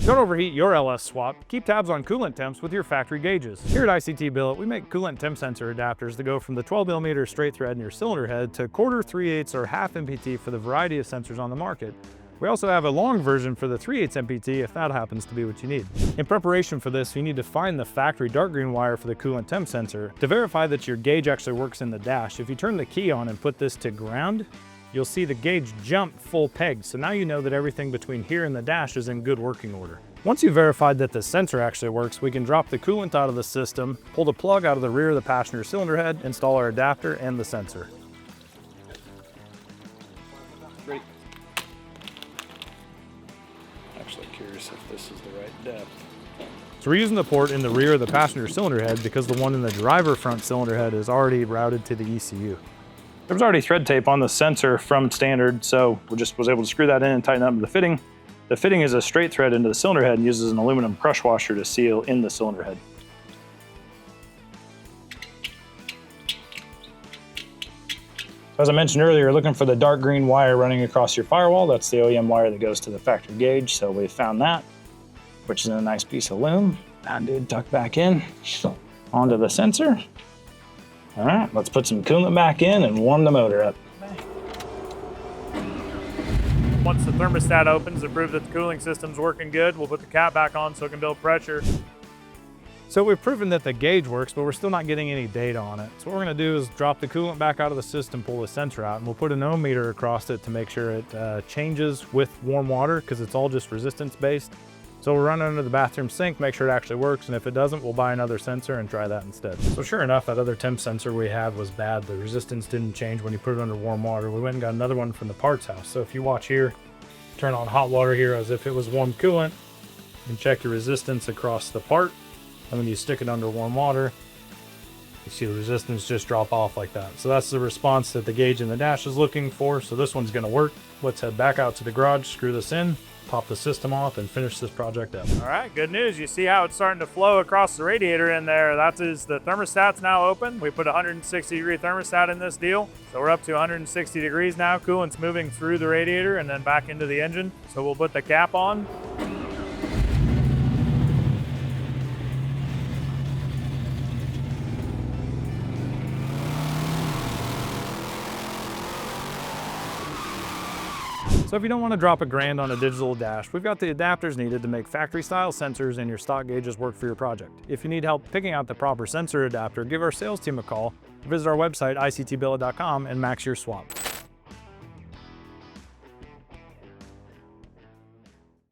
Don't overheat your LS swap. Keep tabs on coolant temps with your factory gauges. Here at ICT Billet, we make coolant temp sensor adapters that go from the 12mm straight thread in your cylinder head to 1/4, 3/8, or half MPT for the variety of sensors on the market. We also have a long version for the 3/8 MPT if that happens to be what you need. In preparation for this, you need to find the factory dark green wire for the coolant temp sensor. To verify that your gauge actually works in the dash, if you turn the key on and put this to ground, you'll see the gauge jump full peg. So now you know that everything between here and the dash is in good working order. Once you've verified that the sensor actually works, we can drop the coolant out of the system, pull the plug out of the rear of the passenger cylinder head, install our adapter and the sensor. Ready. Actually curious if this is the right depth. So we're using the port in the rear of the passenger cylinder head because the one in the driver front cylinder head is already routed to the ECU. There was already thread tape on the sensor from standard, so we just was able to screw that in and tighten up the fitting. The fitting is a straight thread into the cylinder head and uses an aluminum crush washer to seal in the cylinder head. As I mentioned earlier, looking for the dark green wire running across your firewall. That's the OEM wire that goes to the factory gauge, so we found that, which is in a nice piece of loom. That dude tucked back in onto the sensor. All right, let's put some coolant back in and warm the motor up. Once the thermostat opens to prove that the cooling system's working good, we'll put the cap back on so it can build pressure. So we've proven that the gauge works, but we're still not getting any data on it. So what we're gonna do is drop the coolant back out of the system, pull the sensor out, and we'll put an ohm meter across it to make sure it changes with warm water, because it's all just resistance based. So we'll run it under the bathroom sink, make sure it actually works, and if it doesn't, we'll buy another sensor and try that instead. So sure enough, that other temp sensor we had was bad. The resistance didn't change when you put it under warm water. We went and got another one from the parts house. So if you watch here, turn on hot water here as if it was warm coolant, and check your resistance across the part. And when you stick it under warm water, you see the resistance just drop off like that. So that's the response that the gauge in the dash is looking for. So this one's gonna work. Let's head back out to the garage, screw this in, pop the system off, and finish this project up. All right, good news. You see how it's starting to flow across the radiator in there. That is, the thermostat's now open. We put a 160-degree thermostat in this deal. So we're up to 160 degrees now. Coolant's moving through the radiator and then back into the engine. So we'll put the cap on. So if you don't want to drop $1,000 on a digital dash, we've got the adapters needed to make factory-style sensors and your stock gauges work for your project. If you need help picking out the proper sensor adapter, give our sales team a call, or visit our website, ictbillet.com, and max your swap.